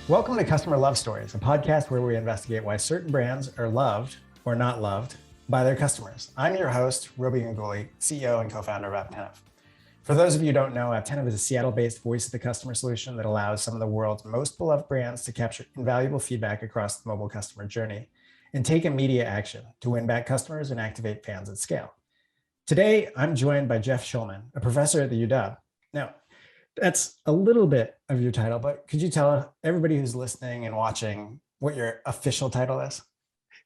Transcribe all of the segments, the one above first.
Welcome to Customer Love Stories, a podcast where we investigate why certain brands are loved or not loved by their customers. I'm your host, Robi Ganguly, CEO and co-founder of Apptentive. For those of you who don't know, Apptentive is a Seattle-based voice of the customer solution that allows some of the world's most beloved brands to capture invaluable feedback across the mobile customer journey and take immediate action to win back customers and activate fans at scale. Today, I'm joined by Jeff Shulman, a professor at the UW. Now, that's a little bit of your title, but could you tell everybody who's listening and watching what your official title is?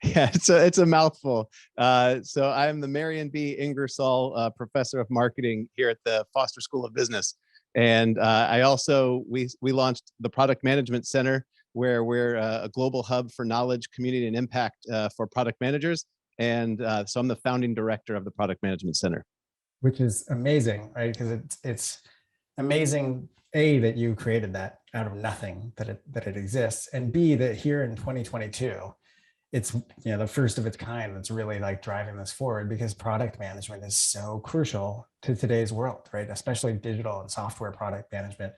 Yeah, it's a mouthful. So I'm the Marion B. Ingersoll Professor of Marketing here at the Foster School of Business, and we launched the Product Management Center, where we're a global hub for knowledge, community, and impact for product managers. And so I'm the founding director of the Product Management Center, which is amazing, right? Because it's amazing, A, that you created that out of nothing, that it exists, and B, that here in 2022. It's the first of its kind that's really like driving this forward, because product management is so crucial to today's world, right? Especially digital and software product management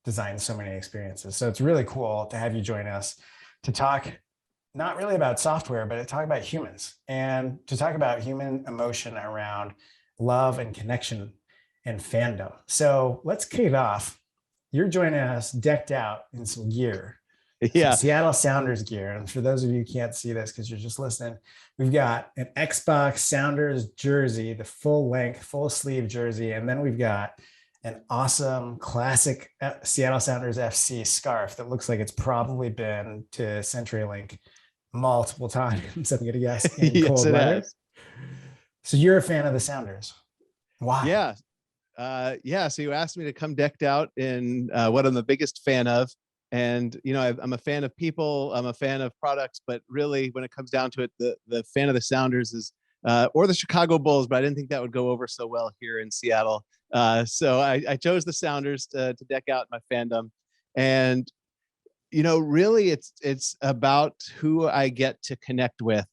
designs so many experiences. So it's really cool to have you join us to talk not really about software, but to talk about humans and to talk about human emotion around love and connection and fandom. So let's kick it off. You're joining us decked out in some gear. Yeah, some Seattle Sounders gear. And for those of you who can't see this because you're just listening, we've got an Xbox Sounders jersey, the full length, full sleeve jersey. And then we've got an awesome classic Seattle Sounders FC scarf that looks like it's probably been to CenturyLink multiple times, I'm gonna guess, in yes, cold weather. Has. So you're a fan of the Sounders. Why? Yeah. So you asked me to come decked out in what I'm the biggest fan of. And, I'm a fan of people, I'm a fan of products, but really when it comes down to it, the fan of the Sounders is, or the Chicago Bulls, but I didn't think that would go over so well here in Seattle. So I chose the Sounders to deck out my fandom. And, really it's about who I get to connect with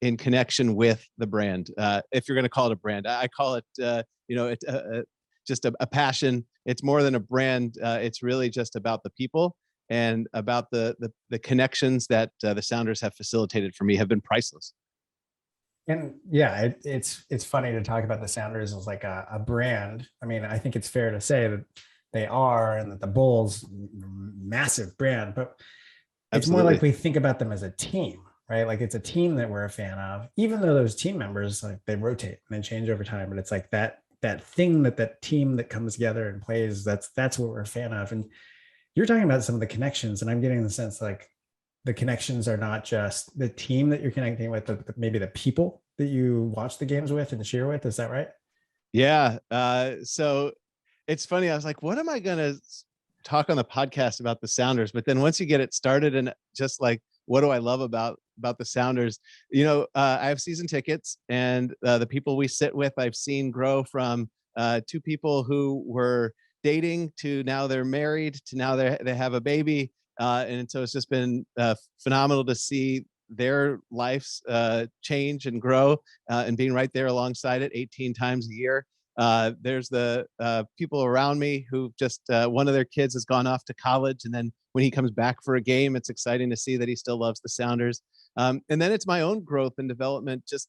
in connection with the brand. If you're going to call it a brand, I call it, just a passion. It's more than a brand. It's really just about the people and about the connections that the Sounders have facilitated for me have been priceless. And yeah, it's funny to talk about the Sounders as like a brand. I mean, I think it's fair to say that they are, and that the Bulls, massive brand, but it's Absolutely. more like we think about them as a team, right? Like it's a team that we're a fan of, even though those team members, like, they rotate and they change over time, but it's like that thing, that team that comes together and plays, that's what we're a fan of. And you're talking about some of the connections, and I'm getting the sense like the connections are not just the team that you're connecting with, but maybe the people that you watch the games with and cheer with. Is that right? Yeah. So it's funny. I was like, what am I going to talk on the podcast about the Sounders? But then once you get it started, and just like, what do I love about the Sounders? I have season tickets, and the people we sit with, I've seen grow from two people who were dating to now they're married to now they have a baby. And so it's just been phenomenal to see their lives change and grow, and being right there alongside it 18 times a year. There's the people around me who just one of their kids has gone off to college, and then when he comes back for a game, it's exciting to see that he still loves the Sounders. And then it's my own growth and development, just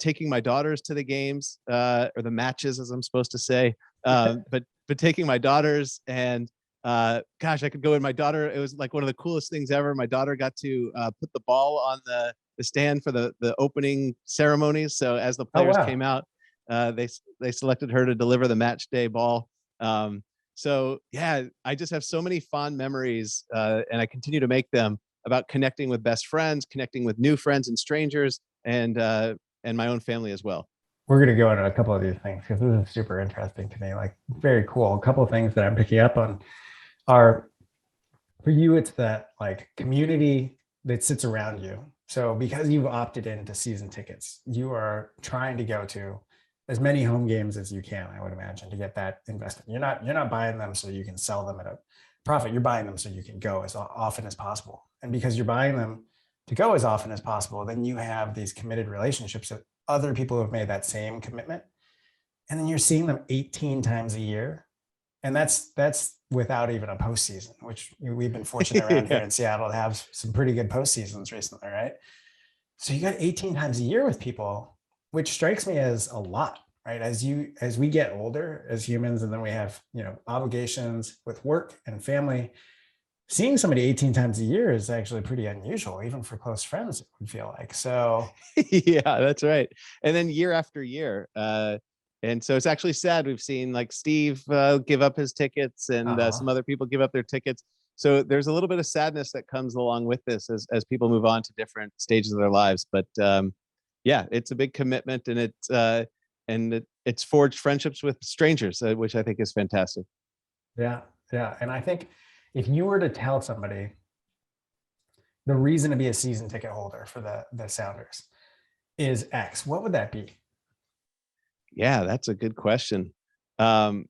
taking my daughters to the games, or the matches, as I'm supposed to say, but taking my daughters, and gosh, I could go in my daughter. It was like one of the coolest things ever. My daughter got to put the ball on the stand for the opening ceremonies. So as the players came out, they selected her to deliver the match day ball. So yeah, I just have so many fond memories, and I continue to make them, about connecting with best friends, connecting with new friends and strangers, and my own family as well. We're going to go into a couple of these things because this is super interesting to me. Like, very cool. A couple of things that I'm picking up on are, for you, it's that like community that sits around you. So because you've opted into season tickets, you are trying to go to as many home games as you can, I would imagine, to get that investment. You're not buying them so you can sell them at a profit. You're buying them so you can go as often as possible. And because you're buying them to go as often as possible, then you have these committed relationships with other people who have made that same commitment. And then you're seeing them 18 times a year. And that's without even a postseason, which we've been fortunate around here in Seattle to have some pretty good postseasons recently, right? So you got 18 times a year with people, which strikes me as a lot, right? As we get older as humans, and then we have, obligations with work and family, seeing somebody 18 times a year is actually pretty unusual, even for close friends, it would feel like. So Yeah, that's right. And then year after year. And so it's actually sad. We've seen like Steve give up his tickets, and some other people give up their tickets. So there's a little bit of sadness that comes along with this as people move on to different stages of their lives. But yeah, it's a big commitment, and it's forged friendships with strangers, which I think is fantastic. yeah, yeah. And I think if you were to tell somebody the reason to be a season ticket holder for the Sounders is X, what would that be? Yeah, that's a good question. It's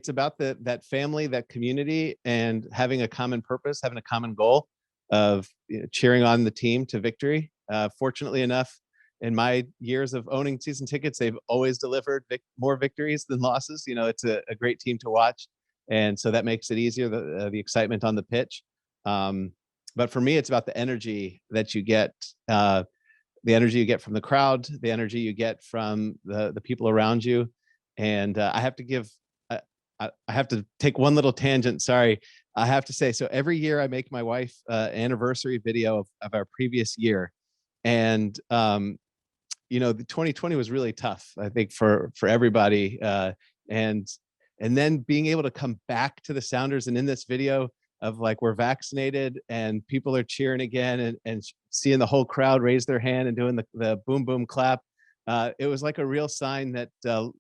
about that family, that community, and having a common purpose, having a common goal of cheering on the team to victory. Fortunately enough, in my years of owning season tickets, they've always delivered more victories than losses. It's a great team to watch, and so that makes it easier, the excitement on the pitch. But for me, it's about the energy that you get. The energy you get from the crowd, the energy you get from the people around you. And I have to I have to take one little tangent. Sorry. I have to say, so every year I make my wife anniversary video of our previous year. And, the 2020 was really tough, I think, for everybody. And then being able to come back to the Sounders, and in this video of like, we're vaccinated and people are cheering again, and seeing the whole crowd raise their hand and doing the boom, boom clap. It was like a real sign that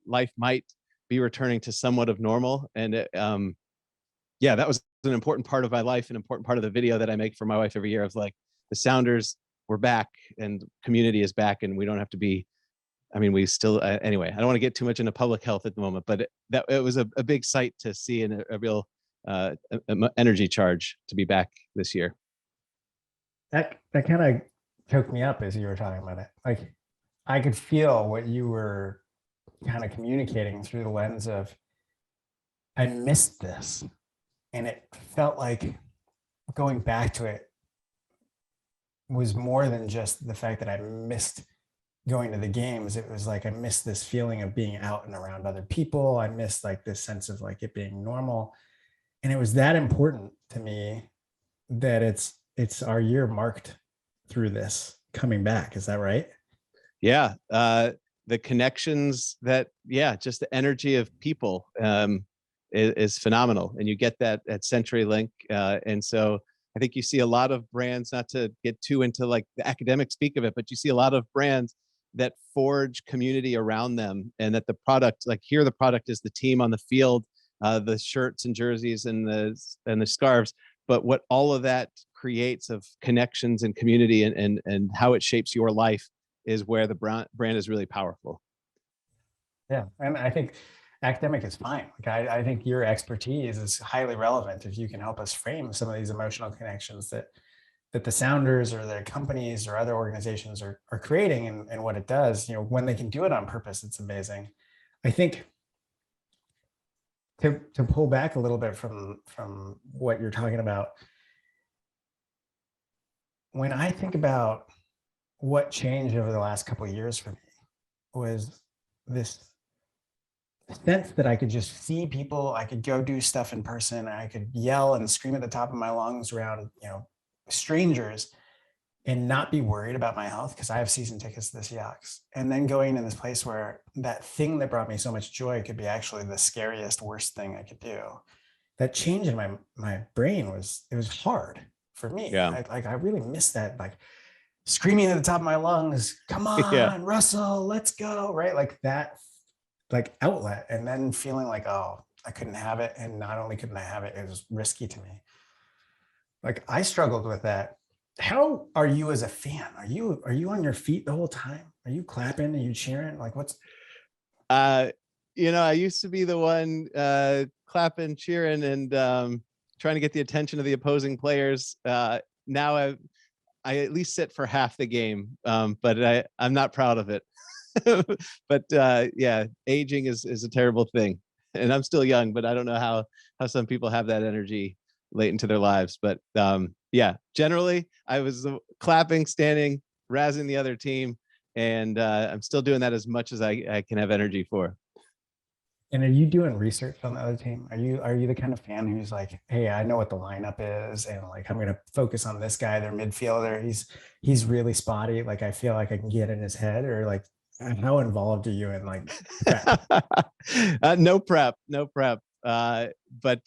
life might be returning to somewhat of normal. And that was an important part of my life, an important part of the video that I make for my wife every year, of like, the Sounders, we're back, and community is back, and we don't have to be, we still, anyway, I don't want to get too much into public health at the moment, but it was a big sight to see, and a real energy charge to be back this year. That kind of choked me up as you were talking about it. Like, I could feel what you were kind of communicating through the lens of, I missed this. And it felt like going back to it was more than just the fact that I missed going to the games. It was like, I missed this feeling of being out and around other people. I missed like this sense of like it being normal. And it was that important to me that it's our year marked through this coming back. Is that right? Yeah. The connections just the energy of people is phenomenal. And you get that at CenturyLink. And so I think you see a lot of brands, not to get too into like the academic speak of it, but you see a lot of brands that forge community around them, and that the product, like here, the product is the team on the field, the shirts and jerseys and the scarves. But what all of that creates of connections and community, and how it shapes your life, is where the brand is really powerful. Yeah. And I think academic is fine. Like, I think your expertise is highly relevant if you can help us frame some of these emotional connections that the Sounders or the companies or other organizations are creating, and what it does. When they can do it on purpose, it's amazing. I think to pull back a little bit from what you're talking about, when I think about what changed over the last couple of years for me, was this sense that I could just see people, I could go do stuff in person, I could yell and scream at the top of my lungs around, strangers, and not be worried about my health because I have season tickets to the Seahawks. And then going in this place where that thing that brought me so much joy could be actually the scariest, worst thing I could do. That change in my brain it was hard for me. Yeah. I really missed that, like screaming at the top of my lungs, come on, Yeah. Russell, let's go. Right. Like that, like outlet, and then feeling like, oh, I couldn't have it. And not only couldn't I have it, it was risky to me. Like, I struggled with that. How are you as a fan? Are you on your feet the whole time? Are you clapping? Are you cheering? Like, what's I used to be the one clapping, cheering, and trying to get the attention of the opposing players. Now I at least sit for half the game, but I'm not proud of it. But aging is a terrible thing. and I'm still young, but I don't know how some people have that energy late into their lives. But yeah, generally I was clapping, standing, razzing the other team, and I'm still doing that as much as I can have energy for. And are you doing research on the other team? Are you the kind of fan who's like, hey, I know what the lineup is, and like I'm gonna focus on this guy, their midfielder. He's really spotty. Like I feel like I can get in his head, or like how involved are you in like prep? No prep, no prep. But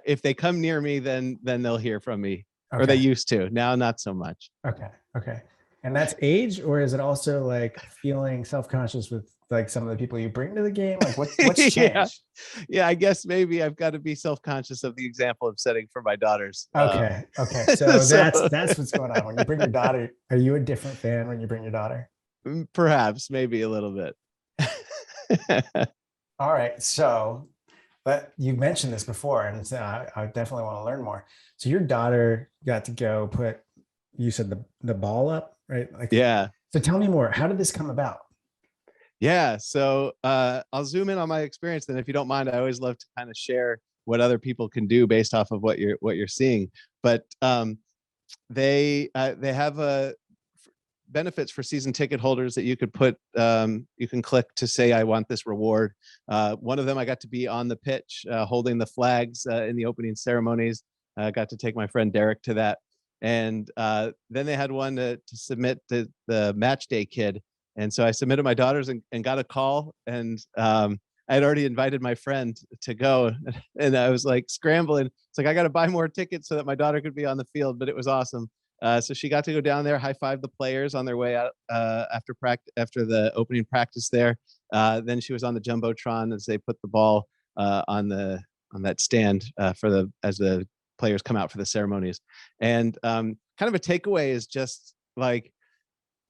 if they come near me, then they'll hear from me, or they Okay. used to. Now, not so much. Okay. Okay. And that's age, or is it also like feeling self-conscious with like some of the people you bring to the game? Like what's Yeah, changed? yeah. I guess maybe I've got to be self-conscious of the example I'm setting for my daughters. Okay. Okay. So So that's what's going on. When you bring your daughter, are you a different fan when you bring your daughter? perhaps, maybe a little bit. All right. So, but you mentioned this before, and so I definitely want to learn more. So your daughter got to go put, you said the ball up, right? Like, Yeah. so tell me more. How did this come about? Yeah. So I'll zoom in on my experience. Then, if you don't mind, I always love to kind of share what other people can do based off of what you're seeing. But they have a benefits for season ticket holders that you could put you can click to say I want this reward. One of them, I got to be on the pitch holding the flags in the opening ceremonies. I got to take my friend Derek to that. And then they had one to submit the match day kid. And so I submitted my daughters and got a call, and I had already invited my friend to go, and I was like scrambling. It's like I got to buy more tickets so that my daughter could be on the field, but it was awesome. So she got to go down there, high five the players on their way out after after the opening practice there. Then she was on the jumbotron as they put the ball on that stand as the players come out for the ceremonies. And kind of a takeaway is just like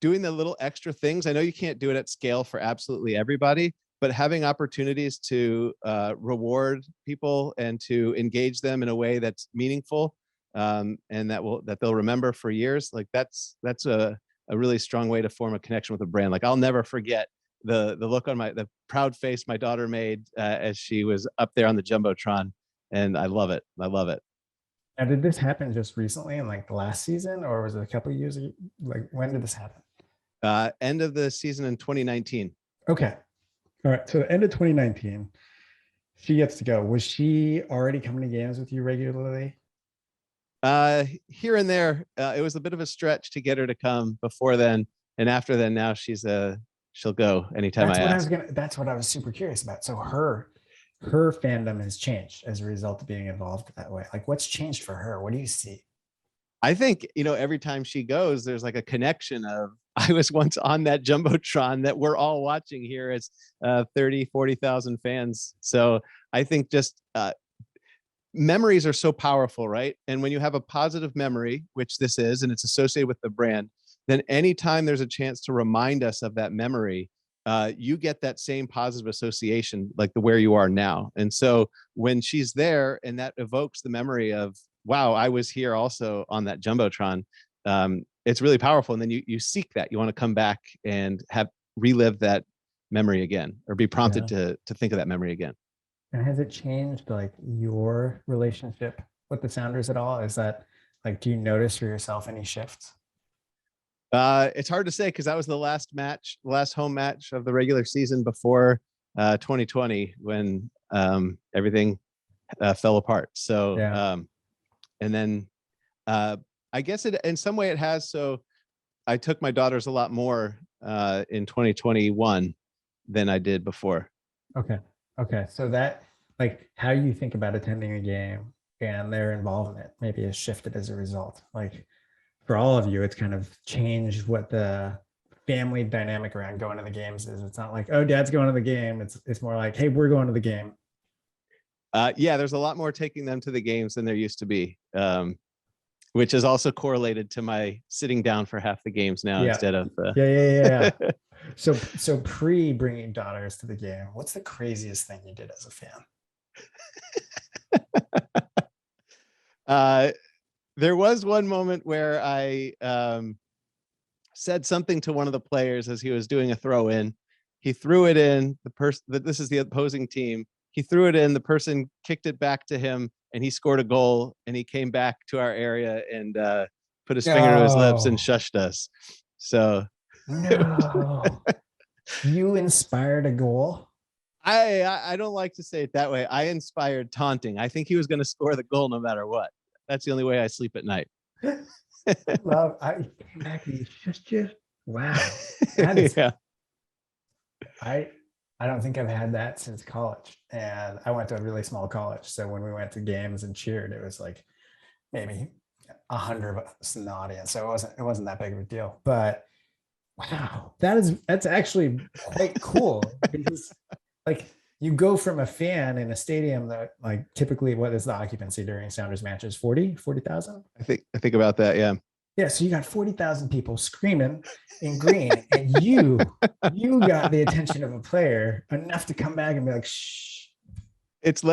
doing the little extra things. I know you can't do it at scale for absolutely everybody, but having opportunities to reward people and to engage them in a way that's meaningful, and that they'll remember for years. Like that's a really strong way to form a connection with a brand. Like I'll never forget the look on the proud face my daughter made as she was up there on the jumbotron, and I love it. I love it. Now, did this happen just recently in like the last season, or was it a couple of years ago? Like when did this happen? End of the season in 2019. Okay. All right. So the end of 2019, she gets to go. Was she already coming to games with you regularly? Here and there, it was a bit of a stretch to get her to come before then, and after then, now she'll go anytime I ask. That's what I was super curious about. So her fandom has changed as a result of being involved that way. Like what's changed for her? What do you see? I think, every time she goes, there's like a connection of I was once on that jumbotron that we're all watching here as 30, 40,000 fans. So I think just memories are so powerful, right? And when you have a positive memory, which this is, and it's associated with the brand, then anytime there's a chance to remind us of that memory, you get that same positive association, like the where you are now. And so when she's there and that evokes the memory of, wow, I was here also on that jumbotron, it's really powerful. And then you seek that. You want to come back and relive that memory again, or be prompted Yeah. to think of that memory again. And has it changed like your relationship with the Sounders at all? Is that like, do you notice for yourself any shifts? It's hard to say because that was the last home match of the regular season before 2020 when everything fell apart. So, Yeah. and then I guess it in some way it has. So I took my daughters a lot more in 2021 than I did before. Okay. Okay. So that like how you think about attending a game and their involvement maybe has shifted as a result. Like for all of you, it's kind of changed what the family dynamic around going to the games is. It's not like, oh, dad's going to the game. It's more like, hey, we're going to the game. Yeah, there's a lot more taking them to the games than there used to be, which is also correlated to my sitting down for half the games now Yeah. instead of. Yeah. So pre bringing daughters to the game, what's the craziest thing you did as a fan? There was one moment where I said something to one of the players as he was doing a throw in. He threw it in. This is the opposing team. he threw it in, the person kicked it back to him, and he scored a goal, and he came back to our area and put his finger to his lips and No, shushed us. So no, you inspired a goal. I don't like to say it that way. I inspired taunting. I think he was going to score the goal no matter what. That's the only way I sleep at night. I came back and you shushed you. Wow, that is. Yeah. I I don't think I've had that since college, and I went to a really small college. So when we went to games and cheered, it was like maybe 100 of us in the audience. So it wasn't that big of a deal. But wow, that's actually quite cool because like you go from a fan in a stadium that like typically what is the occupancy during Sounders matches? 40,000? I think about that. Yeah. Yeah, so you got 40,000 people screaming in green, and you got the attention of a player enough to come back and be like, shh. It's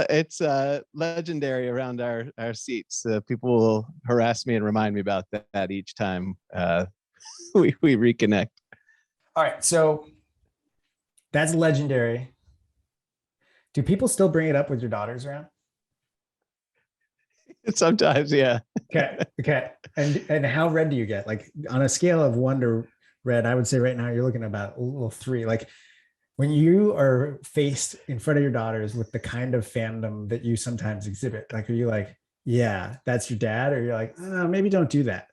legendary around our seats. People will harass me and remind me about that each time we reconnect. All right, so that's legendary. Do people still bring it up with your daughters around? Sometimes, yeah. Okay. And how red do you get? Like on a scale of 1 to red, I would say right now you're looking at about a little 3. Like when you are faced in front of your daughters with the kind of fandom that you sometimes exhibit, like are you like, yeah, that's your dad, or you're like, oh, maybe don't do that?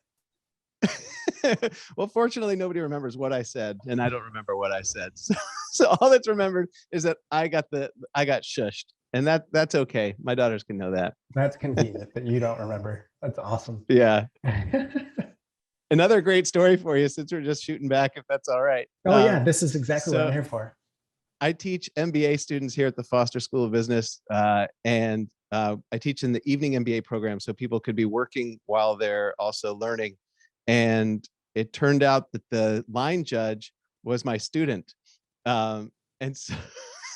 Well, fortunately, nobody remembers what I said, and I don't remember what I said. So all that's remembered is that I got shushed, and that's okay. My daughters can know that. That's convenient that you don't remember. That's awesome. Yeah. Another great story for you, since we're just shooting back, if that's all right. Oh yeah, this is exactly what I'm here for. I teach MBA students here at the Foster School of Business, and I teach in the evening MBA program, so people could be working while they're also learning. And it turned out that the line judge was my student, and so,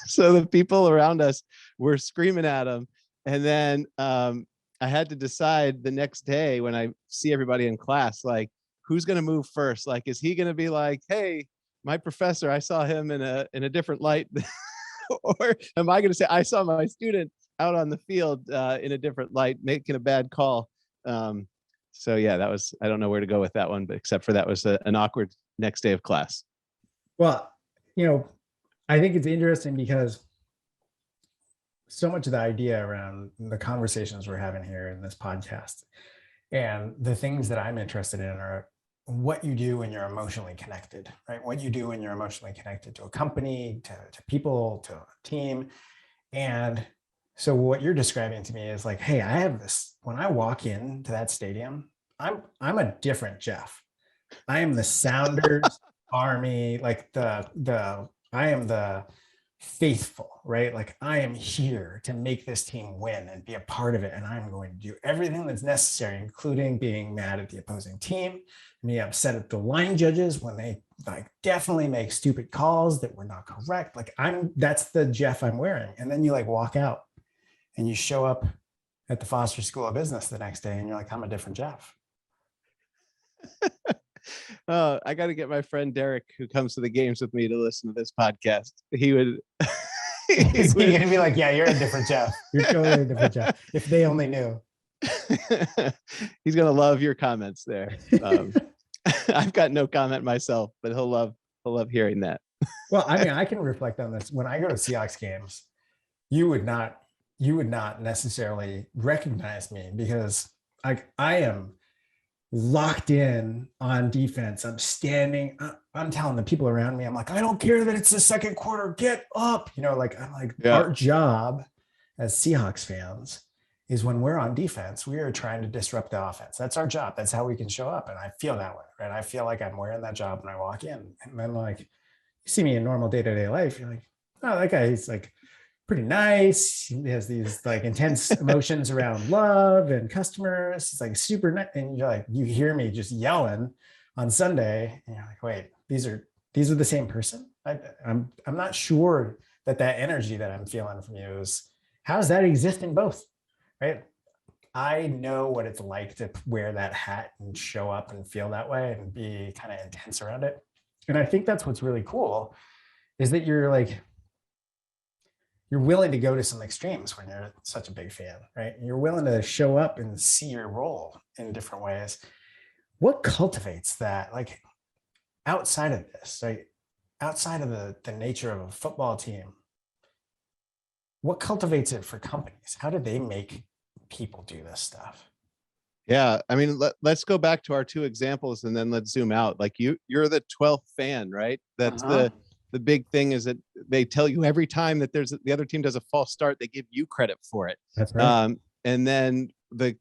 so the people around us were screaming at him. And then I had to decide the next day when I see everybody in class, like, who's going to move first? Like, is he going to be like, hey, my professor, I saw him in a different light, or am I going to say I saw my student out on the field in a different light, making a bad call? So yeah, I don't know where to go with that one, but except for that was an awkward next day of class. Well, I think it's interesting because so much of the idea around the conversations we're having here in this podcast and the things that I'm interested in are what you do when you're emotionally connected, right? What you do when you're emotionally connected to a company, to people, to a team. And so what you're describing to me is like, hey, I have this, when I walk into that stadium, I'm a different Jeff. I am the Sounders army, like I am the faithful, right? Like I am here to make this team win and be a part of it. And I'm going to do everything that's necessary, including being mad at the opposing team, me upset at the line judges when they like definitely make stupid calls that were not correct. Like that's the Jeff I'm wearing. And then you like walk out and you show up at the Foster School of Business the next day and you're like, I'm a different Jeff. I got to get my friend Derek, who comes to the games with me, to listen to this podcast. He would. He's going to be like, yeah, you're a different Jeff. You're totally a different Jeff. If they only knew. He's going to love your comments there. I've got no comment myself, but he'll love hearing that. Well, I mean, I can reflect on this. When I go to Seahawks games, you would not necessarily recognize me because I am locked in on defense. I'm standing, I'm telling the people around me, I'm like, I don't care that it's the second quarter, get up. I'm like, yeah. Our job as Seahawks fans is when we're on defense, we are trying to disrupt the offense. That's our job. That's how we can show up. And I feel that way, right? I feel like I'm wearing that job when I walk in. And then like, you see me in normal day-to-day life, you're like, oh, that guy, he's like pretty nice. He has these like intense emotions around love and customers. He's like super nice. And you're like, you hear me just yelling on Sunday and you're like, wait, these are the same person. I'm not sure that energy that I'm feeling from you is, how does that exist in both? Right? I know what it's like to wear that hat and show up and feel that way and be kind of intense around it. And I think that's what's really cool is that you're you're willing to go to some extremes when you're such a big fan, right? You're willing to show up and see your role in different ways. What cultivates that? Like outside of this, right? Outside of the nature of a football team, what cultivates it for companies? How do they make people do this stuff? Yeah, I mean, let's go back to our two examples and then let's zoom out. Like you're the 12th fan, right? That's the big thing, is that they tell you every time that the other team does a false start, they give you credit for it. That's right. And then the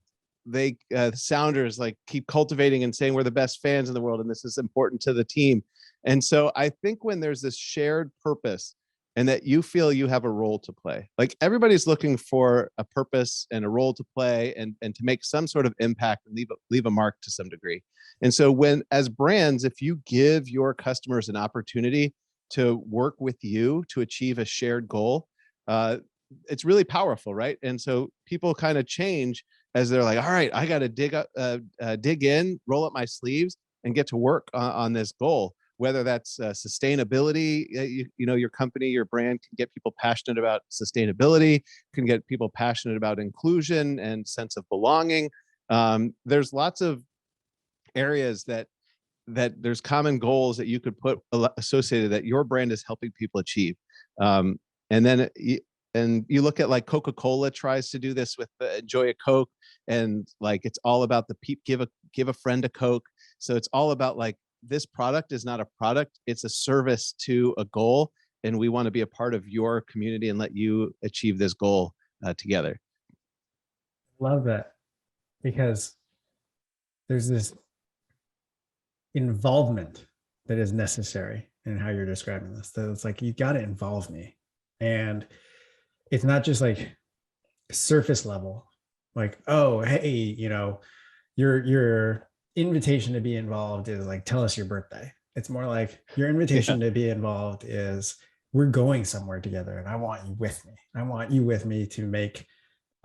Sounders like keep cultivating and saying we're the best fans in the world and this is important to the team. And so I think when there's this shared purpose and that you feel you have a role to play, like everybody's looking for a purpose and a role to play and to make some sort of impact and leave a mark to some degree. And so when, as brands, if you give your customers an opportunity to work with you to achieve a shared goal, it's really powerful, right? And so people kind of change as they're like, all right, I got to dig in, roll up my sleeves and get to work on this goal. Whether that's sustainability, you know, your company, your brand can get people passionate about sustainability, can get people passionate about inclusion and sense of belonging. There's lots of areas that there's common goals that you could put associated that your brand is helping people achieve. And then you look at like Coca-Cola tries to do this with enjoy a Coke, and like it's all about the give a friend a Coke. So it's all about like, this product is not a product, it's a service to a goal, and we want to be a part of your community and let you achieve this goal together. Love that, because there's this involvement that is necessary in how you're describing this. So it's like, you got to involve me, and it's not just like surface level, like, oh, hey, you know, your invitation to be involved is like, tell us your birthday. It's more like your invitation to be involved is, we're going somewhere together and I want you with me. I want you with me to make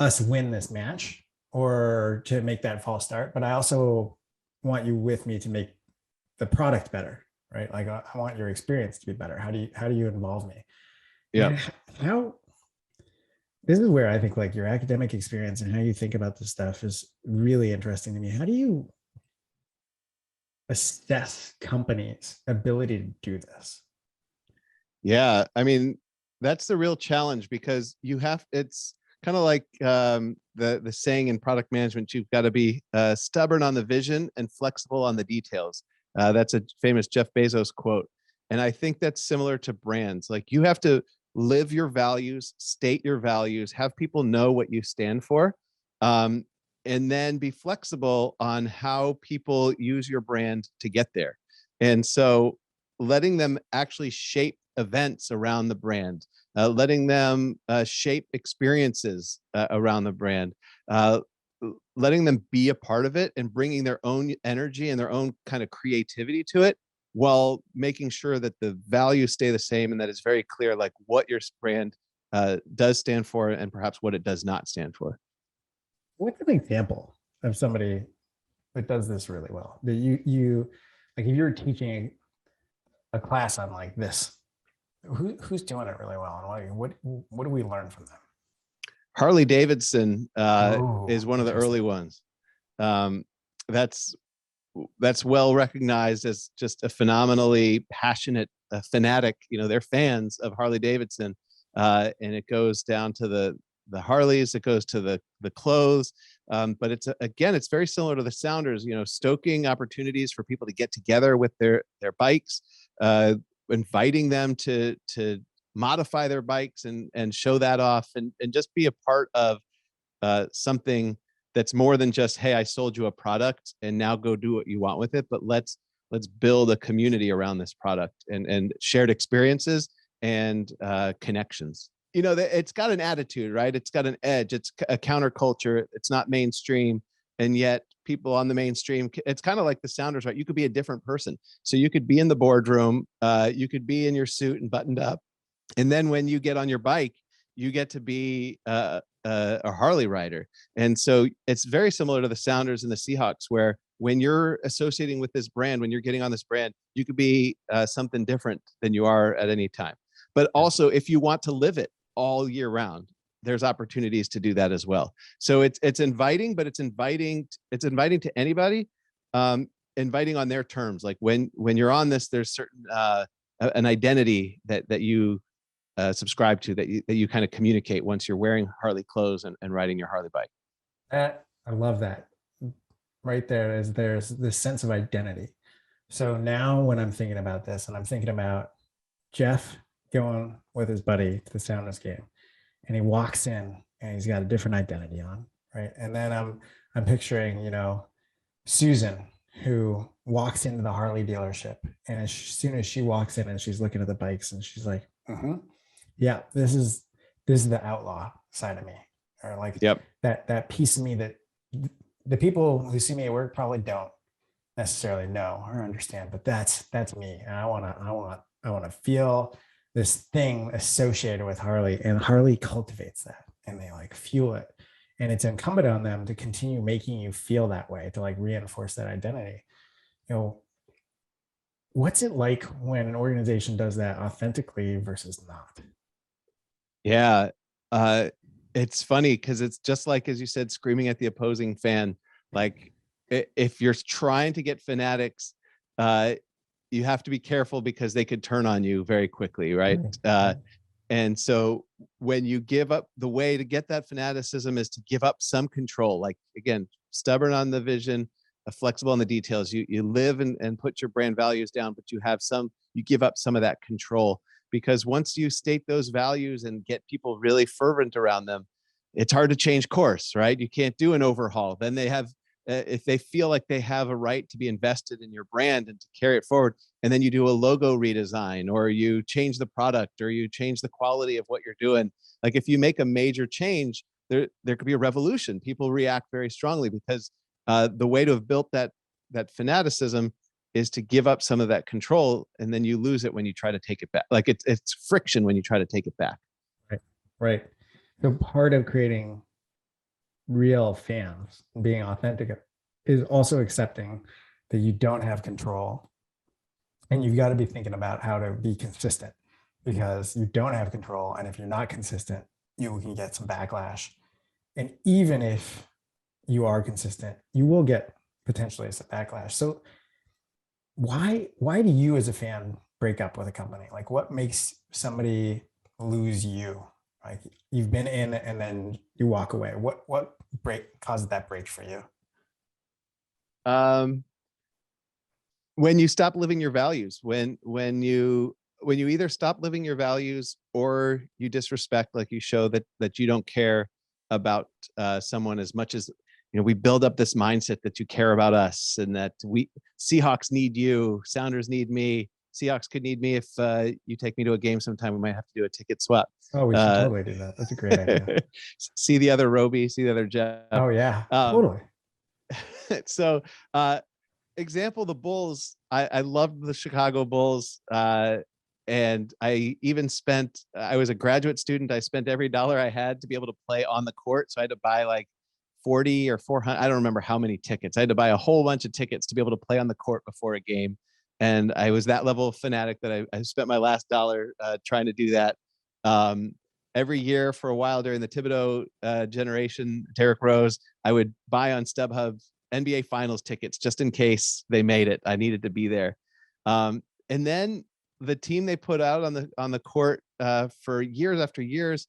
us win this match or to make that false start. But I also want you with me to make the product better, right? Like I want your experience to be better. How do you involve me? Yeah. How, this is where I think like your academic experience and how you think about this stuff is really interesting to me. How do you assess companies' ability to do this? Yeah, I mean, that's the real challenge, because it's kind of like the saying in product management, you've got to be stubborn on the vision and flexible on the details. That's a famous Jeff Bezos quote. And I think that's similar to brands. Like, you have to live your values, state your values, have people know what you stand for, and then be flexible on how people use your brand to get there. And so letting them actually shape events around the brand, letting them shape experiences around the brand, letting them be a part of it and bringing their own energy and their own kind of creativity to it, while making sure that the values stay the same and that it's very clear like what your brand does stand for and perhaps what it does not stand for. What's an example of somebody that does this really well? That you like, if you're teaching a class on like this, who's doing it really well, and what do we learn from them? Harley Davidson is one of the early ones. That's well recognized as just a phenomenally passionate fanatic. You know, they're fans of Harley Davidson, and it goes down to the Harleys, it goes to the clothes, but it's very similar to the Sounders. You know, stoking opportunities for people to get together with their bikes, inviting them to modify their bikes and show that off, and just be a part of something that's more than just, hey, I sold you a product and now go do what you want with it, but let's build a community around this product and shared experiences and connections. You know, it's got an attitude, right? It's got an edge. It's a counterculture. It's not mainstream. And yet people on the mainstream, it's kind of like the Sounders, right? You could be a different person. So you could be in the boardroom, you could be in your suit and buttoned up. And then when you get on your bike, you get to be a Harley rider. And so it's very similar to the Sounders and the Seahawks, where when you're associating with this brand, when you're getting on this brand, you could be something different than you are at any time. But also, if you want to live it, all year round, there's opportunities to do that as well. So it's inviting, but it's inviting to anybody, inviting on their terms. Like when you're on this, there's certain an identity that you subscribe to, that you kind of communicate once you're wearing Harley clothes and riding your Harley bike. I love that. Right there is there's this sense of identity. So now when I'm thinking about this, and I'm thinking about Jeff going with his buddy to the Sounders game, and he walks in and he's got a different identity on, right? And then I'm picturing, Susan, who walks into the Harley dealership, and as soon as she walks in and she's looking at the bikes, and she's like, yeah, this is the outlaw side of me, or like Yep. that piece of me that the people who see me at work probably don't necessarily know or understand, but that's me. And I want to feel this thing associated with Harley, and Harley cultivates that, and they like fuel it. And it's incumbent on them to continue making you feel that way, to like reinforce that identity. What's it like when an organization does that authentically versus not? Yeah. It's funny because it's just like, as you said, screaming at the opposing fan. Like if you're trying to get fanatics, you have to be careful because they could turn on you very quickly, right? And so when you give up, the way to get that fanaticism is to give up some control. Like, again, stubborn on the vision, flexible on the details. You live and put your brand values down, but you give up some of that control, because once you state those values and get people really fervent around them, it's hard to change course, right? You can't do an overhaul. Then they have, if they feel like they have a right to be invested in your brand and to carry it forward, and then you do a logo redesign, or you change the product, or you change the quality of what you're doing. Like if you make a major change, there could be a revolution. People react very strongly because the way to have built that fanaticism is to give up some of that control, and then you lose it when you try to take it back. Like it's friction when you try to take it back. Right. So part of creating real fans, being authentic, is also accepting that you don't have control, and you've got to be thinking about how to be consistent, because you don't have control, and if you're not consistent, you can get some backlash. And even if you are consistent, you will get potentially some backlash. So why do you as a fan break up with a company? Like what makes somebody lose you? Like you've been in and then you walk away. What causes that break for you? When you stop living your values, when you either stop living your values or you disrespect, like you show that you don't care about someone as much as, we build up this mindset that you care about us, and that Seahawks need you, Sounders need me. Seahawks could need me if you take me to a game sometime. We might have to do a ticket swap. Oh, we should totally do that. That's a great idea. See the other Robi, see the other Jeff. Oh yeah, totally. So example, the Bulls. I loved the Chicago Bulls. And I even I was a graduate student. I spent every dollar I had to be able to play on the court. So I had to buy like 40 or 400. I don't remember how many tickets. I had to buy a whole bunch of tickets to be able to play on the court before a game. And I was that level of fanatic that I spent my last dollar trying to do that. Every year for a while during the Thibodeau generation, Derrick Rose, I would buy on StubHub NBA Finals tickets just in case they made it. I needed to be there. And then the team they put out on the court for years after years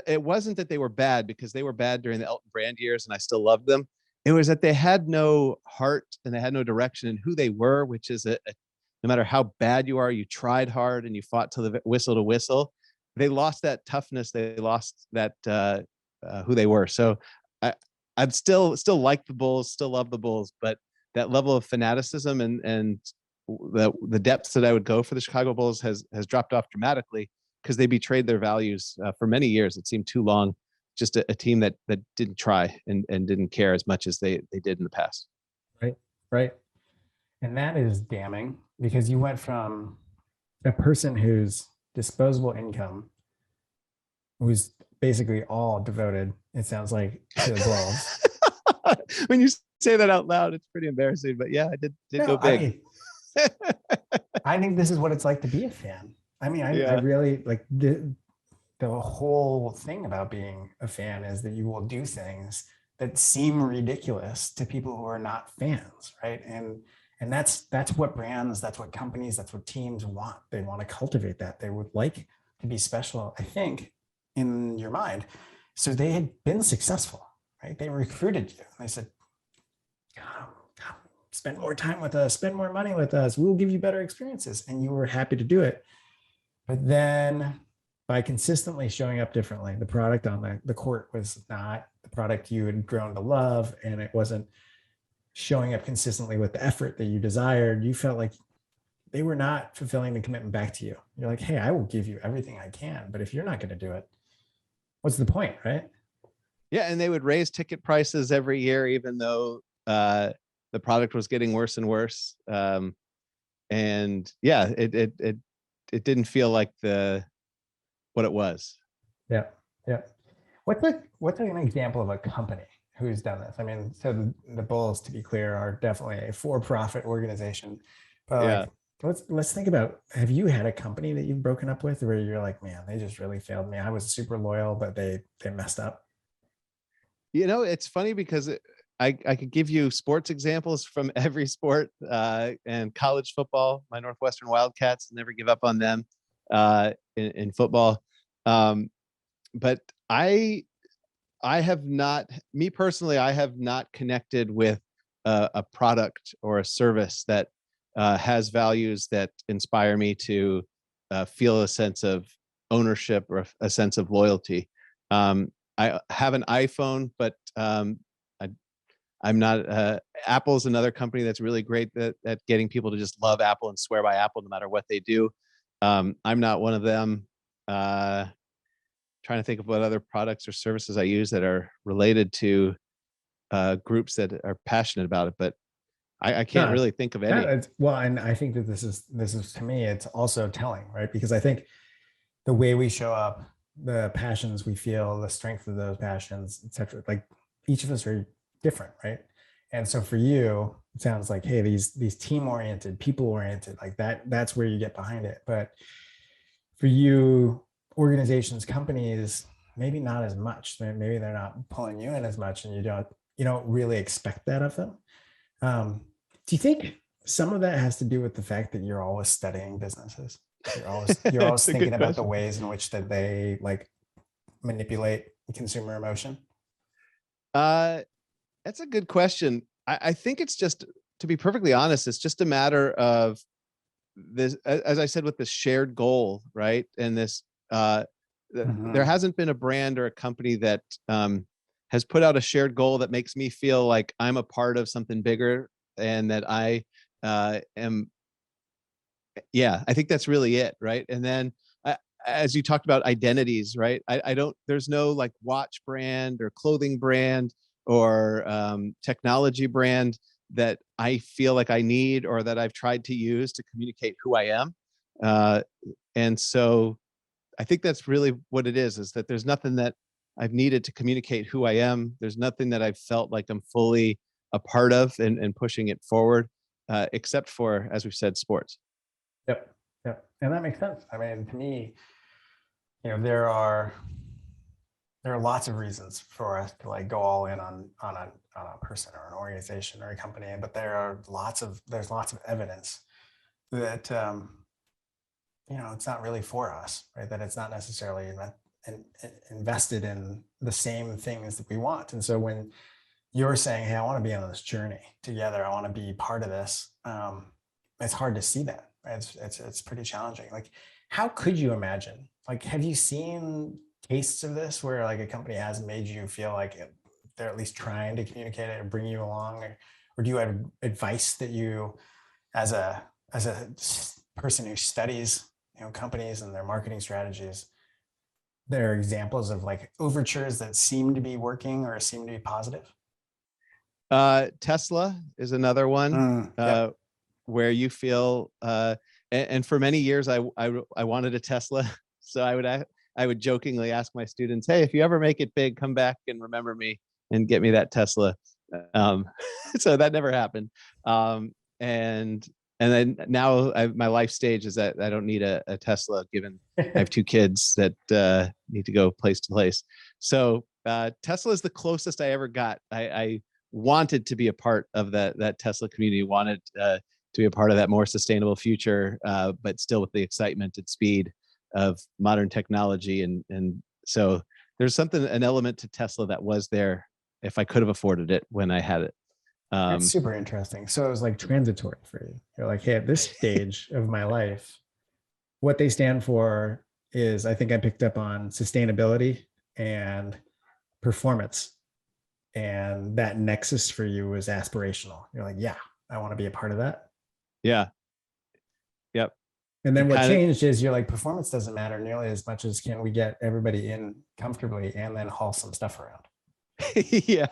it wasn't that they were bad, because they were bad during the Elton Brand years and I still loved them. It was that they had no heart and they had no direction in who they were, which is no matter how bad you are, you tried hard and you fought to the whistle to whistle. They lost that toughness. They lost that who they were. So I'd still like the Bulls, still love the Bulls, but that level of fanaticism and the depths that I would go for the Chicago Bulls has dropped off dramatically, because they betrayed their values for many years. It seemed too long. Just a team that didn't try and didn't care as much as they did in the past. Right. And that is damning, because you went from a person whose disposable income was basically all devoted, it sounds like, to the Bulls. When you say that out loud, it's pretty embarrassing, but yeah, I did go big. I think this is what it's like to be a fan. I mean, I Yeah. really like the whole thing about being a fan is that you will do things that seem ridiculous to people who are not fans, right? And that's what brands, that's what companies, that's what teams want. They want to cultivate that. They would like to be special, I think, in your mind. So they had been successful, right? They recruited you. They said, come, spend more time with us, spend more money with us. We'll give you better experiences. And you were happy to do it. But then by consistently showing up differently, the product on the court was not the product you had grown to love, and it wasn't showing up consistently with the effort that you desired. You felt like they were not fulfilling the commitment back to you. You're like, hey, I will give you everything I can, but if you're not going to do it, what's the point, right? Yeah, and they would raise ticket prices every year, even though the product was getting worse and worse. And yeah, it didn't feel like what it was. Yeah, yeah. What's an example of a company who's done this? I mean, so the Bulls, to be clear, are definitely a for-profit organization, but Yeah. like let's think about, have you had a company that you've broken up with where you're like, man, they just really failed me. I was super loyal, but they messed up. You know, it's funny because I could give you sports examples from every sport, and college football. My Northwestern Wildcats, never give up on them in football. But I have not, me personally, I have not connected with a product or a service that has values that inspire me to feel a sense of ownership or a sense of loyalty. I have an iPhone, but I'm not. Apple's another company that's really great at getting people to just love Apple and swear by Apple no matter what they do. I'm not one of them. Trying to think of what other products or services I use that are related to groups that are passionate about it, but I can't No, really think of any. well, and I think that this is to me, it's also telling, right? Because I think the way we show up, the passions we feel, the strength of those passions, etc. Like each of us are different, right? And so for you, it sounds like, hey, these team oriented, people oriented, like that's where you get behind it. But for you, organizations, companies, maybe not as much. Maybe they're not pulling you in as much, and you don't really expect that of them. Do you think some of that has to do with the fact that you're always studying businesses? You're always It's a thinking good about the question. ways in which that they like manipulate consumer emotion. Uh, that's a good question. I think it's just, to be perfectly honest, it's just a matter of this, as I said, with this shared goal, right? And this, there Mhm. hasn't been a brand or a company that has put out a shared goal that makes me feel like I'm a part of something bigger and that I am. Yeah, I think that's really it, right? And then as you talked about identities, right? I don't, there's no like watch brand or clothing brand or technology brand that I feel like I need or that I've tried to use to communicate who I am. Uh, and so I think that's really what it is that there's nothing that I've needed to communicate who I am. There's nothing that I've felt like I'm fully a part of and pushing it forward, except for, as we've said, sports. Yep. Yep. And that makes sense. I mean, to me, there are lots of reasons for us to like go all in on a person or an organization or a company, but there's lots of evidence that it's not really for us, right? That it's not necessarily invested in the same things that we want. And so when you're saying, hey, I want to be on this journey together, I want to be part of this, it's hard to see that, right? It's pretty challenging. Like, how could you imagine, like, have you seen cases of this where like a company has made you feel like they're at least trying to communicate it and bring you along, or do you have advice that you, as a person who studies companies and their marketing strategies, there are examples of like overtures that seem to be working or seem to be positive? Tesla is another one, Yep. where you feel, and for many years I wanted a Tesla, so I would jokingly ask my students, "Hey, if you ever make it big, come back and remember me and get me that Tesla." Um, so that never happened. And And then now my life stage is that I don't need a Tesla, given I have two kids that need to go place to place. So Tesla is the closest I ever got. I wanted to be a part of that Tesla community, wanted to be a part of that more sustainable future, but still with the excitement and speed of modern technology. And so there's an element to Tesla that was there if I could have afforded it when I had it. That's super interesting. So it was like transitory for you. You're like, hey, at this stage of my life, what they stand for is, I think I picked up on sustainability and performance. And that nexus for you was aspirational. You're like, yeah, I want to be a part of that. Yeah. Yep. And then what changed is you're like, performance doesn't matter nearly as much as can we get everybody in comfortably and then haul some stuff around. Yeah,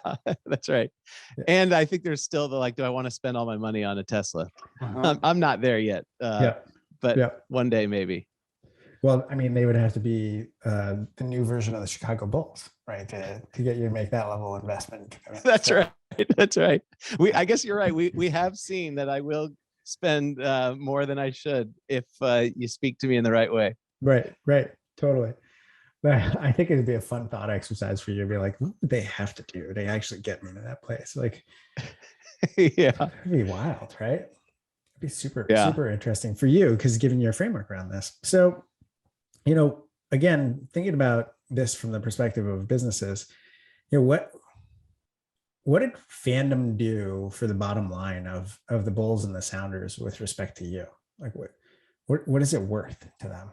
that's right. Yeah. And I think there's still the like, do I want to spend all my money on a Tesla? I'm not there yet, but one day maybe. Well, I mean, they would have to be the new version of the Chicago Bulls, right? To get you to make that level of investment. That's right. That's right. I guess you're right. We have seen that I will spend more than I should if you speak to me in the right way. Right. Totally. But I think it'd be a fun thought exercise for you to be like, what would they have to do to actually get me to that place? Like, yeah, it'd be wild, right? It'd be super interesting for you because given your framework around this. So, again, thinking about this from the perspective of businesses, what did fandom do for the bottom line of the Bulls and the Sounders with respect to you? Like, what is it worth to them?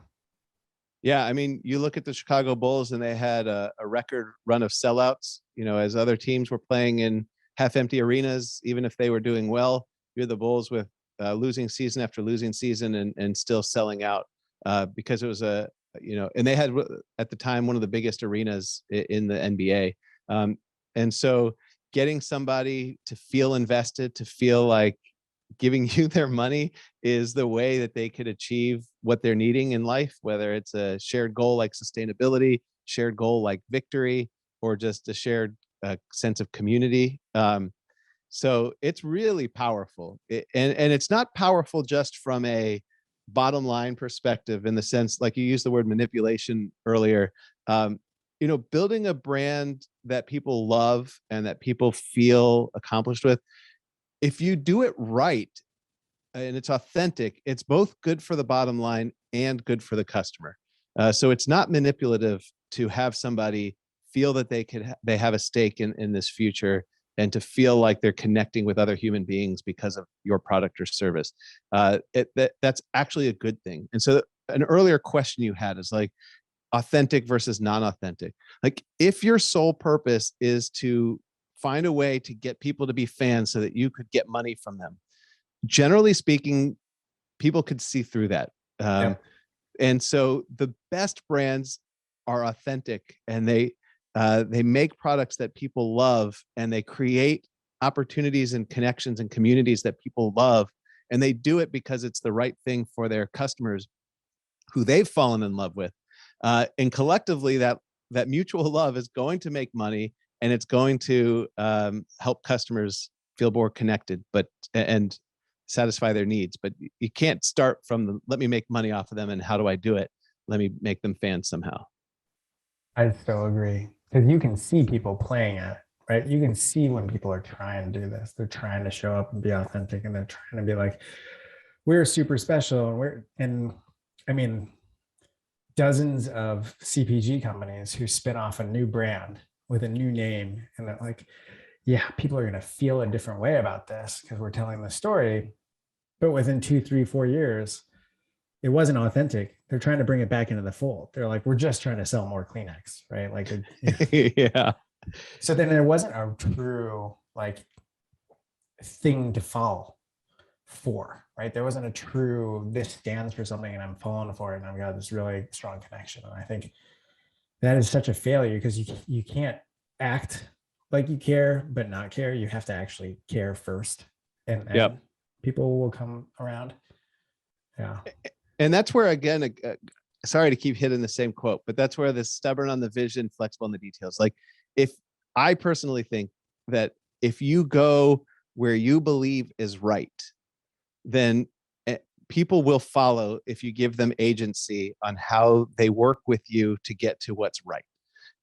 Yeah, I mean, you look at the Chicago Bulls and they had a record run of sellouts, as other teams were playing in half-empty arenas, even if they were doing well. You're the Bulls with losing season after losing season and still selling out because it was and they had at the time one of the biggest arenas in the NBA. And so getting somebody to feel invested, to feel like giving you their money is the way that they could achieve what they're needing in life, whether it's a shared goal like sustainability, shared goal like victory, or just a shared sense of community. So it's really powerful. And it's not powerful just from a bottom line perspective in the sense, like you used the word manipulation earlier, building a brand that people love and that people feel accomplished with. If you do it right and it's authentic, it's both good for the bottom line and good for the customer. So it's not manipulative to have somebody feel that they have a stake in this future and to feel like they're connecting with other human beings because of your product or service. That's actually a good thing. And so an earlier question you had is like authentic versus non-authentic. Like if your sole purpose is to find a way to get people to be fans so that you could get money from them, generally speaking, people could see through that. And so the best brands are authentic and they make products that people love and they create opportunities and connections and communities that people love. And they do it because it's the right thing for their customers who they've fallen in love with. And collectively that mutual love is going to make money and it's going to help customers feel more connected, and satisfy their needs. But you can't start from let me make money off of them and how do I do it? Let me make them fans somehow. I still agree because you can see people playing it, right? You can see when people are trying to do this. They're trying to show up and be authentic and they're trying to be like, we're super special. And I mean, dozens of CPG companies who spin off a new brand with a new name. And they're like, yeah, people are going to feel a different way about this because we're telling the story. But within 2, 3, 4 years, it wasn't authentic. They're trying to bring it back into the fold. They're like, we're just trying to sell more Kleenex, right? Like, yeah. So then there wasn't a true like thing to fall for, right? There wasn't a true, this stands for something and I'm falling for it and I've got this really strong connection. And I think that is such a failure because you can't act like you care, but not care. You have to actually care first. And people will come around. Yeah. And that's where, again, sorry to keep hitting the same quote, but that's where the stubborn on the vision, flexible on the details. Like if I personally think that if you go where you believe is right, then people will follow if you give them agency on how they work with you to get to what's right.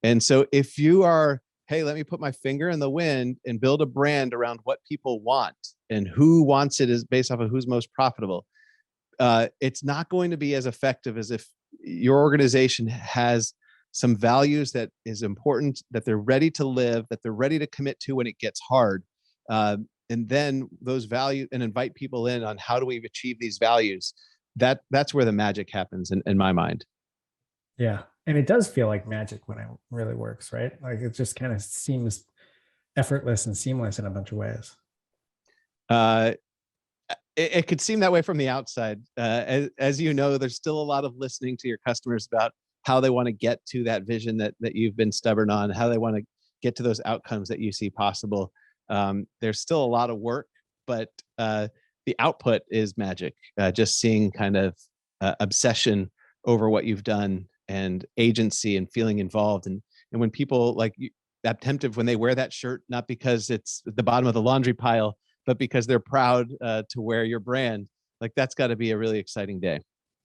And so if you are, hey, let me put my finger in the wind and build a brand around what people want, and who wants it is based off of who's most profitable, it's not going to be as effective as if your organization has some values that is important, that they're ready to live, that they're ready to commit to when it gets hard. And then those values, and invite people in on how do we achieve these values. That's where the magic happens in my mind. Yeah. And it does feel like magic when it really works, right? Like it just kind of seems effortless and seamless in a bunch of ways. It could seem that way from the outside. As you know, there's still a lot of listening to your customers about how they want to get to that vision that you've been stubborn on, how they want to get to those outcomes that you see possible. There's still a lot of work, but the output is magic. Just seeing kind of obsession over what you've done, and agency, and feeling involved. And when people like Apptentive, when they wear that shirt, not because it's at the bottom of the laundry pile, but because they're proud to wear your brand, like that's got to be a really exciting day.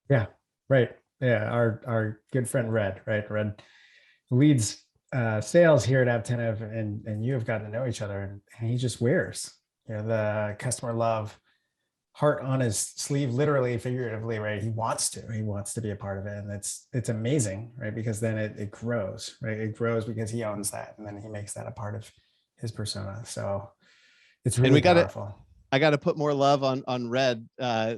Yeah, right. Yeah, our good friend Red, right? Red leads sales here at Apptentive, and you have gotten to know each other, and he just wears, the customer love heart on his sleeve, literally, figuratively, right? He wants to be a part of it, and it's amazing, right? Because then it grows, right? It grows because he owns that, and then he makes that a part of his persona. So it's really powerful. I got to put more love on Red.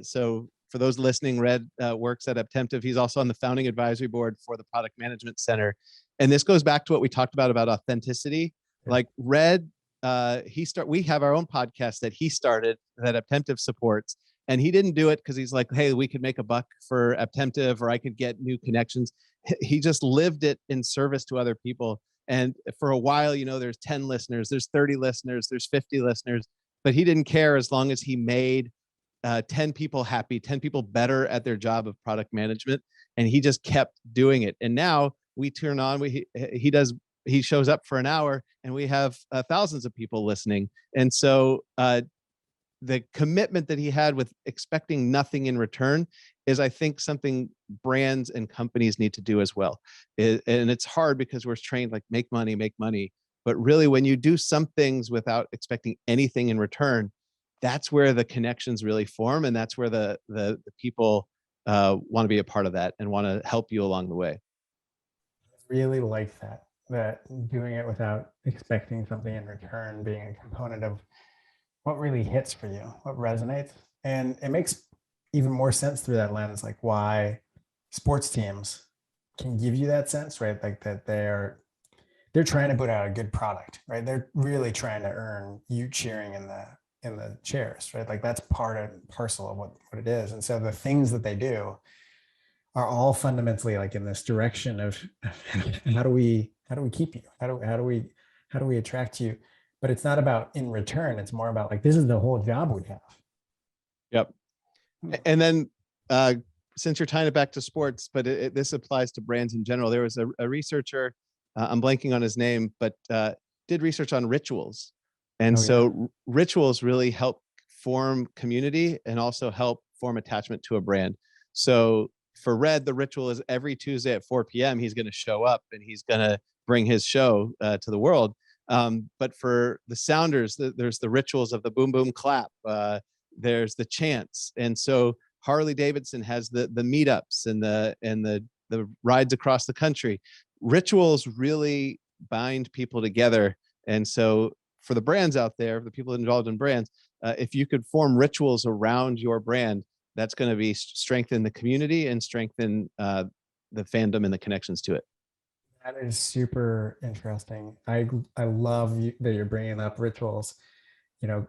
So for those listening, Red works at Apptentive. He's also on the founding advisory board for the Product Management Center. And this goes back to what we talked about authenticity. Yeah. Like Red, we have our own podcast that he started that Apptentive supports. And he didn't do it because he's like, hey, we could make a buck for Apptentive, or I could get new connections. He just lived it in service to other people. And for a while, there's 10 listeners, there's 30 listeners, there's 50 listeners, but he didn't care as long as he made 10 people happy, 10 people better at their job of product management. And he just kept doing it. And now we turn on, he shows up for an hour, and we have thousands of people listening. And so the commitment that he had with expecting nothing in return is, I think, something brands and companies need to do as well. And it's hard because we're trained like make money. But really, when you do some things without expecting anything in return, that's where the connections really form. And that's where the people want to be a part of that and want to help you along the way. I really like that doing it without expecting something in return being a component of what really hits for you, what resonates. And it makes even more sense through that lens, like why sports teams can give you that sense, right? Like that they're trying to put out a good product, right? They're really trying to earn you cheering in the chairs, right? Like that's part and parcel of what it is. And so the things that they do are all fundamentally like in this direction of how do we keep you? How do we attract you? But it's not about in return. It's more about like, this is the whole job we have. Yep. And then since you're tying it back to sports, but this applies to brands in general, there was a researcher, I'm blanking on his name, but did research on rituals. And rituals really help form community and also help form attachment to a brand. So for Red, the ritual is every Tuesday at 4 p.m. he's going to show up and he's going to bring his show to the world. But for the Sounders, there's the rituals of the boom, boom, clap. There's the chants. And so Harley Davidson has the meetups and the rides across the country. Rituals really bind people together. And so for the brands out there, the people involved in brands, if you could form rituals around your brand, that's going to be strengthen the community and strengthen the fandom and the connections to it. That is super interesting. I love that you're bringing up rituals,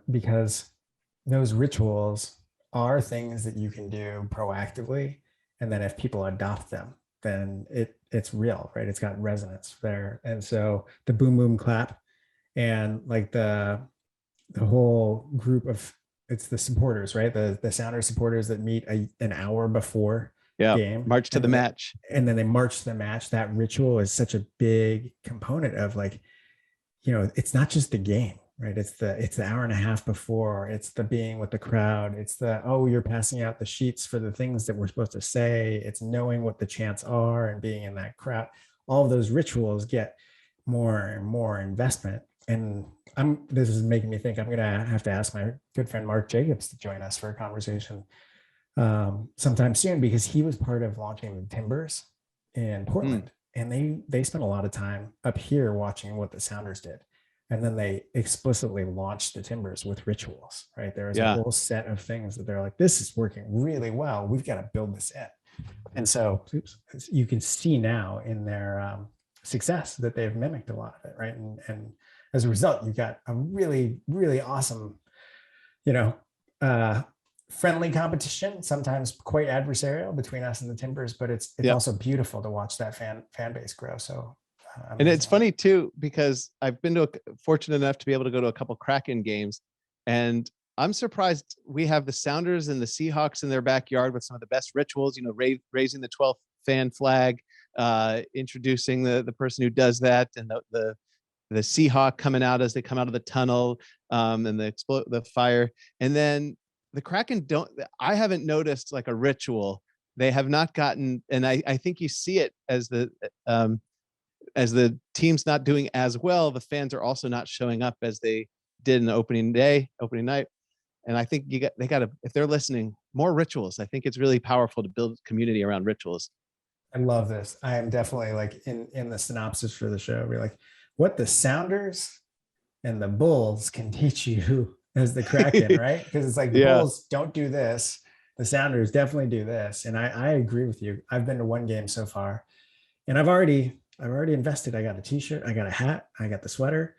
because those rituals are things that you can do proactively. And then if people adopt them, then it's real, right? It's got resonance there. And so the boom, boom, clap, and like the whole group of, it's the supporters, right? The Sounders supporters that meet an hour before game, march to the match, and then they march to the match. That ritual is such a big component of like, it's not just the game, right? It's the hour and a half before, it's the being with the crowd, it's the, oh, you're passing out the sheets for the things that we're supposed to say, it's knowing what the chants are and being in that crowd. All of those rituals get more and more investment. And this is making me think I'm gonna have to ask my good friend Mark Jacobs to join us for a conversation sometime soon, because he was part of launching the Timbers in Portland, and they spent a lot of time up here watching what the Sounders did, and then they explicitly launched the Timbers with rituals, right? There was a whole set of things that they're like, this is working really well, we've got to build this in. And so you can see now in their success that they've mimicked a lot of it, right? And as a result, you've got a really, really awesome, friendly competition, sometimes quite adversarial between us and the Timbers, but it's also beautiful to watch that fan base grow. So, and it's funny too, because I've been fortunate enough to be able to go to a couple Kraken games, and I'm surprised we have the Sounders and the Seahawks in their backyard with some of the best rituals, raising the 12th fan flag, introducing the person who does that, and the Seahawk coming out as they come out of the tunnel, and the fire. And then the Kraken I haven't noticed like a ritual. They have not gotten, and I think you see it as the team's not doing as well, the fans are also not showing up as they did in the opening night. And I think they got to, if they're listening, more rituals. I think it's really powerful to build community around rituals. I love this. I am definitely like in the synopsis for the show, we're like, what the Sounders and the Bulls can teach you as the Kraken, right? Because it's like the Bulls don't do this, the Sounders definitely do this. And I agree with you. I've been to one game so far, and I've already invested. I got a t-shirt, I got a hat, I got the sweater.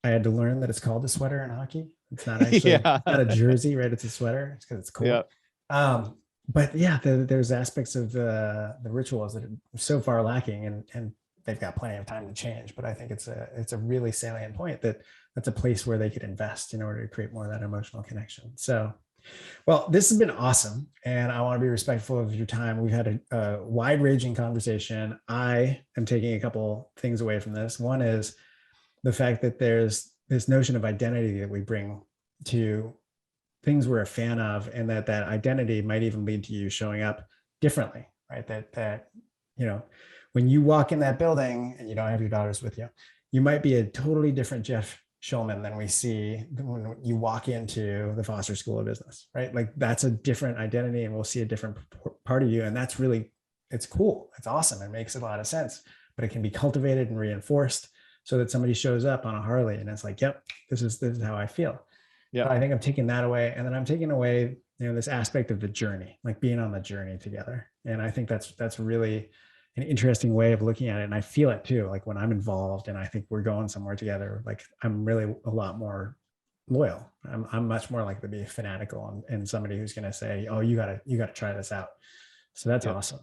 I had to learn that it's called a sweater in hockey. It's not actually not a jersey, right? It's a sweater. It's because it's cool. But there's aspects of the rituals that are so far lacking, and they've got plenty of time to change. But I think it's a really salient point that's a place where they could invest in order to create more of that emotional connection. So, well, this has been awesome, and I want to be respectful of your time. We've had a wide-ranging conversation. I am taking a couple things away from this. One is the fact that there's this notion of identity that we bring to things we're a fan of, and that identity might even lead to you showing up differently, right? That when you walk in that building and you don't have your daughters with you, you might be a totally different Jeff Shulman than we see when you walk into the Foster School of Business, right? Like that's a different identity, and we'll see a different part of you. And that's really, it's cool. It's awesome. It makes a lot of sense, but it can be cultivated and reinforced so that somebody shows up on a Harley and it's like, yep, this is how I feel. Yeah. I think I'm taking that away. And then I'm taking away, this aspect of the journey, like being on the journey together. And I think that's really an interesting way of looking at it. And I feel it too, like when I'm involved and I think we're going somewhere together, like I'm really a lot more loyal. I'm much more likely to be fanatical and somebody who's going to say, oh, you gotta try this out. So that's awesome.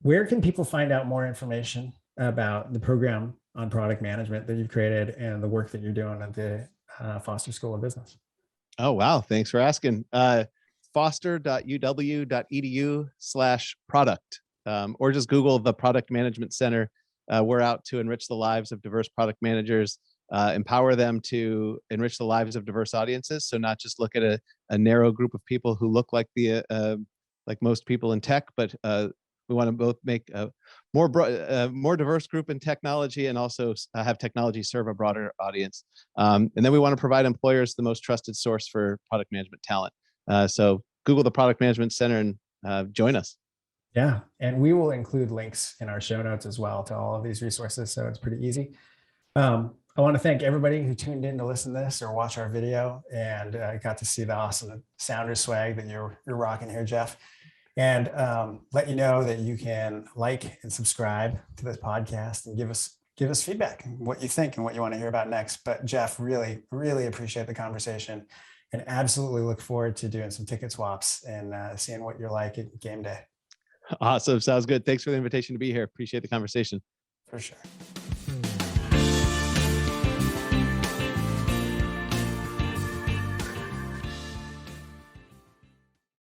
Where can people find out more information about the program on product management that you've created and the work that you're doing at the Foster School of Business? Oh, wow. Thanks for asking. foster.uw.edu/product, or just Google the Product Management Center. We're out to enrich the lives of diverse product managers, empower them to enrich the lives of diverse audiences. So not just look at a narrow group of people who look like like most people in tech, but we want to both make a more diverse group in technology, and also have technology serve a broader audience. And then we want to provide employers the most trusted source for product management talent. So Google the Product Management Center and join us. Yeah, and we will include links in our show notes as well to all of these resources, so it's pretty easy. I want to thank everybody who tuned in to listen to this or watch our video, and got to see the awesome Sounders swag that you're rocking here, Jeff. And let you know that you can like and subscribe to this podcast and give us feedback, what you think and what you want to hear about next. But Jeff, really, really appreciate the conversation, and absolutely look forward to doing some ticket swaps and seeing what you're like at game day. Awesome. Sounds good. Thanks for the invitation to be here. Appreciate the conversation. For sure.